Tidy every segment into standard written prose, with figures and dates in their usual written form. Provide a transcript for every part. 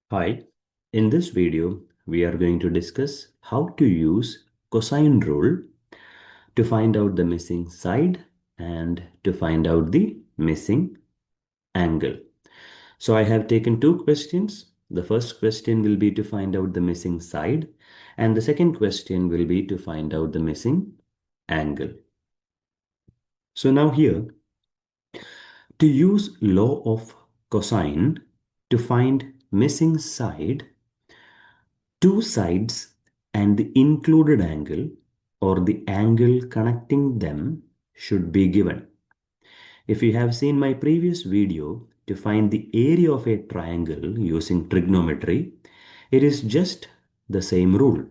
Hi, in this video, we are going to discuss how to use cosine rule to find out the missing side and to find out the missing angle. So I have taken two questions. The first question will be to find out the missing side, and the second question will be to find out the missing angle. So now here, to use law of cosine to find missing side, two sides and the included angle or the angle connecting them should be given. If you have seen my previous video, to find the area of a triangle using trigonometry, it is just the same rule.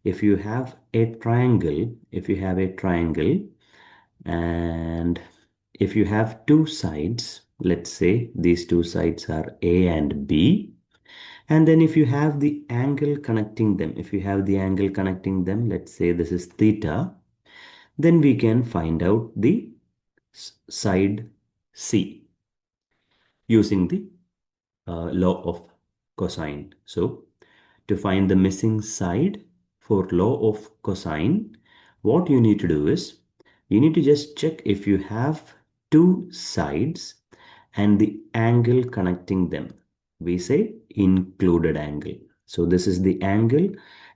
If you have a triangle, and if you have two sides, let's say these two sides are A and B, and then if you have the angle connecting them, let's say this is theta, then we can find out the side C using the law of cosine. So to find the missing side for law of cosine, what you need to do is you need to just check if you have two sides and the angle connecting them. We say included angle. So this is the angle,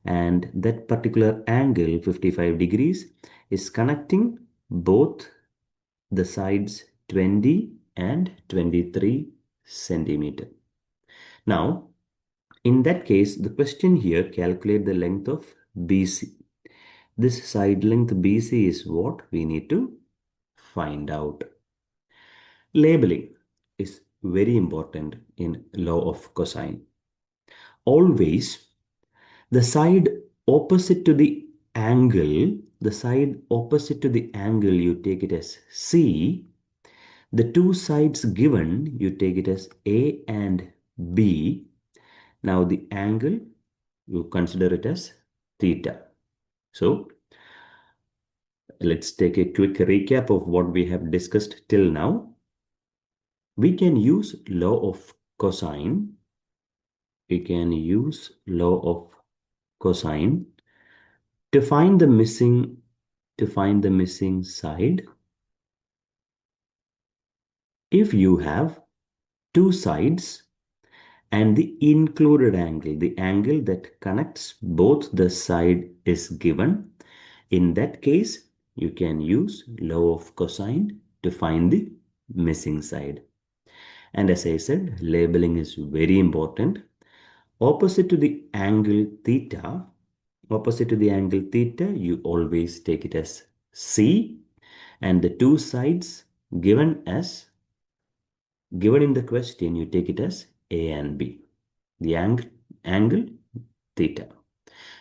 and that particular angle 55 degrees is connecting both the sides 20 and 23 centimeter. Now in that case, the question here, calculate the length of BC. This side length BC is what we need to find out. Labeling is very important in law of cosine. Always the side opposite to the angle, you take it as C. The two sides given, you take it as A and B. Now the angle, you consider it as theta. So let's take a quick recap of what we have discussed till now. We can use law of cosine. To find the missing side. If you have two sides and the included angle, the angle that connects both the side is given, in that case, you can use law of cosine to find the missing side. And as I said, labeling is very important. Opposite to the angle theta, you always take it as C, and the two sides given in the question, you take it as A and B. The angle theta.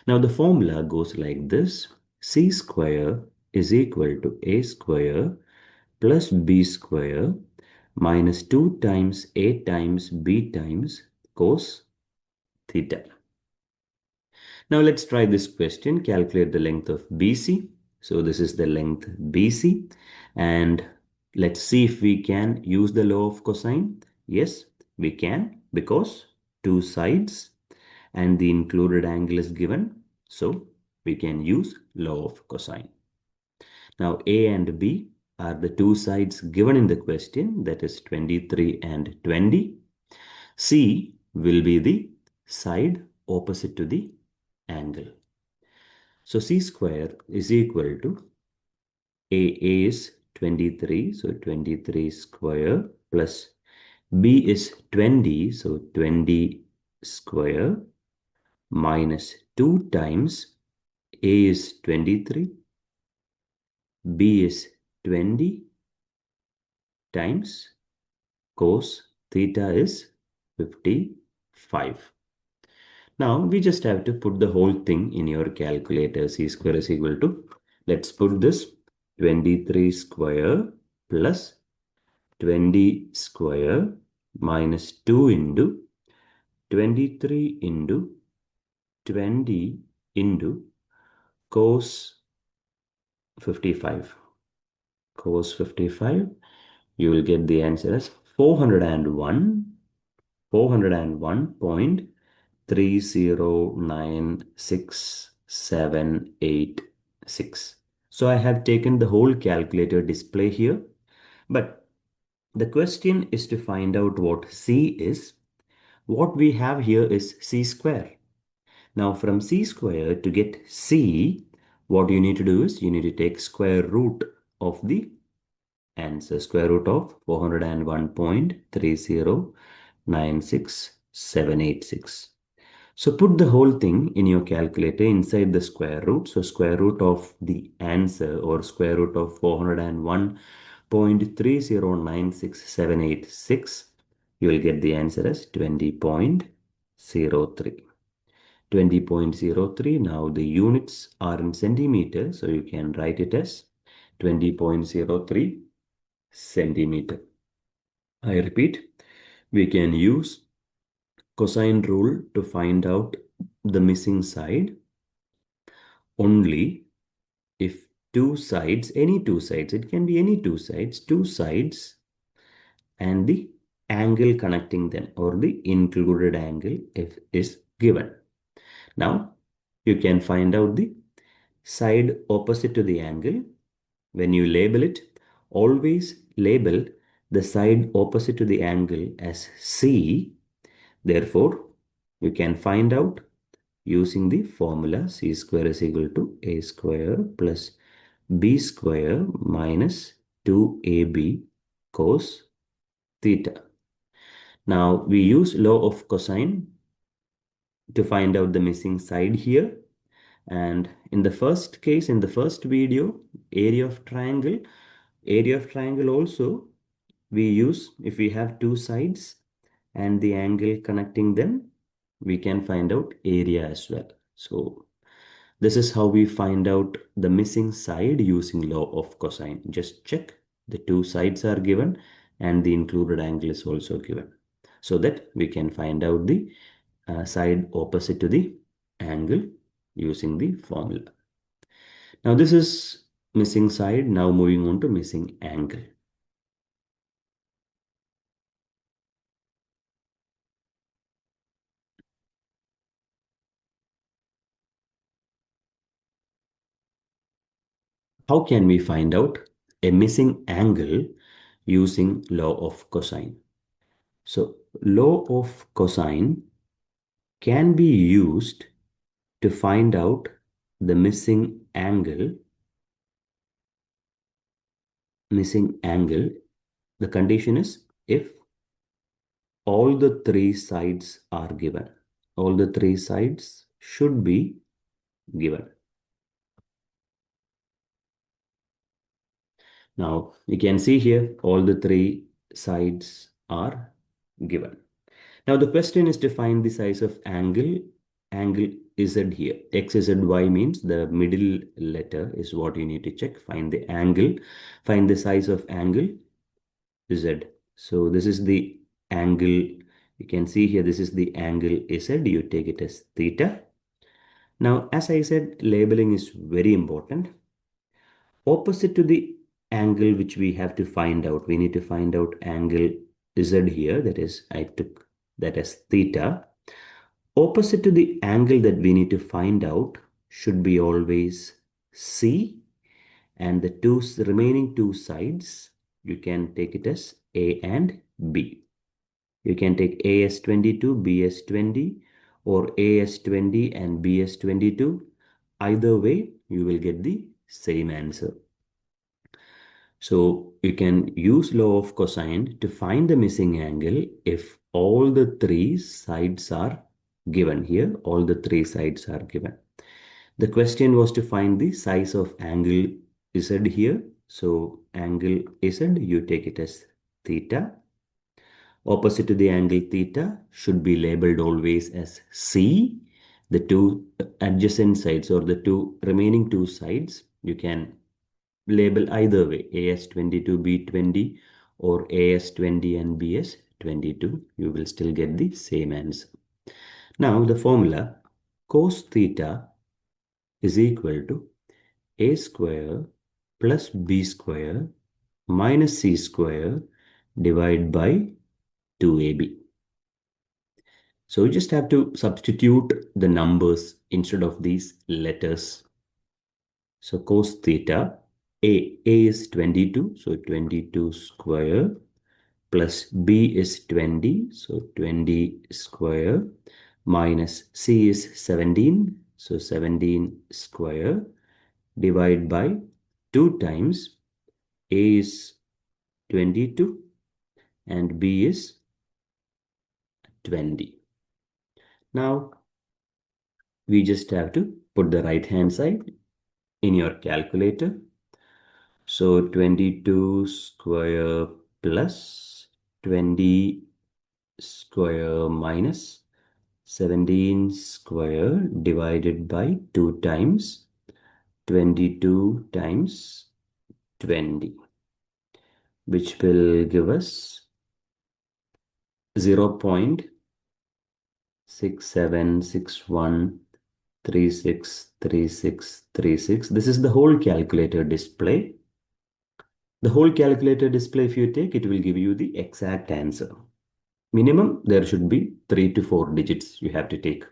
Now the formula goes like this: C square is equal to A square plus B square minus 2 times A times B times cos theta. Now let's try this question. Calculate the length of BC. So this is the length BC, and let's see if we can use the law of cosine. Yes, we can, because two sides and the included angle is given. So we can use law of cosine. Now A and B are the two sides given in the question, that is 23 and 20. C will be the side opposite to the angle. So C square is equal to A is 23, so 23 square, plus B is 20, so 20 square, minus 2 times A is 23, B is 20 times cos theta is 55. Now we just have to put the whole thing in your calculator. C square is equal to, let's put this 23 square plus 20 square minus 2 into 23 into 20 into cos 55. Cos 55, you will get the answer as 401 401.309678. So I have taken the whole calculator display here, but the question is to find out what C is. What we have here is C square. Now from C square to get C, what you need to do is you need to take square root of the answer, square root of 401.3096786. So put the whole thing in your calculator inside the square root. So square root of the answer or square root of 401.3096786, you will get the answer as 20.03. 20.03. Now the units are in centimeters, so you can write it as 20.03 centimeter. I repeat, we can use cosine rule to find out the missing side only if two sides, any two sides, it can be any two sides and the angle connecting them or the included angle if is given. Now you can find out the side opposite to the angle. When you label it, always label the side opposite to the angle as C. Therefore, you can find out using the formula C square is equal to A square plus B square minus 2AB cos theta. Now, we use law of cosine to find out the missing side here. And in the first case, in the first video, area of triangle also we use, if we have two sides and the angle connecting them, we can find out area as well. So this is how we find out the missing side using law of cosine. Just check the two sides are given and the included angle is also given, so that we can find out the side opposite to the angle using the formula. Now this is missing side. Now moving on to missing angle. How can we find out a missing angle using law of cosine? So law of cosine can be used to find out the missing angle. The condition is if all the three sides are given. All the three sides should be given. Now you can see here all the three sides are given. Now the question is to find the size of angle Z here. X, Z, Y means the middle letter is what you need to check. Find the angle, find the size of angle Z. So this is the angle. You can see here this is the angle Z. You take it as theta. Now as I said, labeling is very important. Opposite to the angle which we have to find out, we need to find out angle Z here, that is I took that as theta. Opposite to the angle that we need to find out should be always C, and the remaining two sides you can take it as A and B. You can take A as 22, B as 20, or A as 20 and B as 22. Either way you will get the same answer. So you can use law of cosine to find the missing angle if all the three sides are given here. All the three sides are given. The question was to find the size of angle Z here. So angle Z, you take it as theta. Opposite to the angle theta should be labeled always as C. The two adjacent sides or the two remaining two sides, you can label either way, A as 22, B 20, or A as 20 and B as 22. You will still get the same answer. Now the formula cos theta is equal to A square plus B square minus C square divided by 2AB. So we just have to substitute the numbers instead of these letters. So cos theta, A is 22, so 22 square, plus B is 20, so 20 square, minus C is 17, so 17 square, divide by 2 times A is 22 and B is 20. Now we just have to put the right hand side in your calculator. So 22 square plus 20 square minus 17 square divided by 2 times 22 times 20, which will give us 0.6761363636. This is the whole calculator display. The whole calculator display, if you take, it will give you the exact answer. Minimum, there should be 3 to 4 digits you have to take.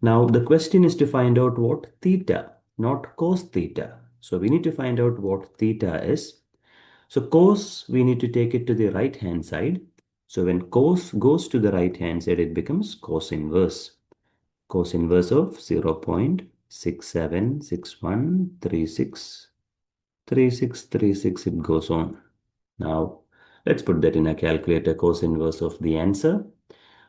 Now, the question is to find out what theta, not cos theta. So we need to find out what theta is. So cos, we need to take it to the right hand side. So when cos goes to the right hand side, it becomes cos inverse. Cos inverse of 0.6761363636, it goes on. Now, let's put that in a calculator. Cos inverse of the answer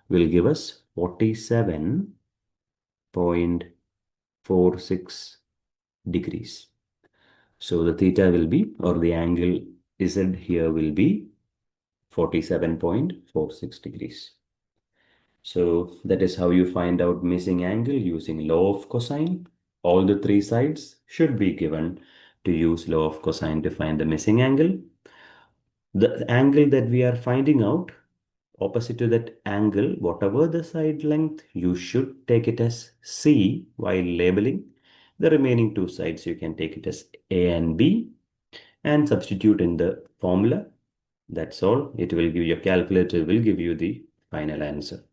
will give us 47.46 degrees. So the theta will be, or the angle Z here will be 47.46 degrees. So that is how you find out missing angle using law of cosine. All the three sides should be given to use law of cosine to find the missing angle. The angle that we are finding out, opposite to that angle, whatever the side length, you should take it as C while labeling. The remaining two sides, you can take it as A and B and substitute in the formula. That's all. It will give your calculator will give you the final answer.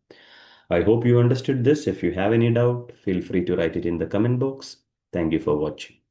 I hope you understood this. If you have any doubt, feel free to write it in the comment box. Thank you for watching.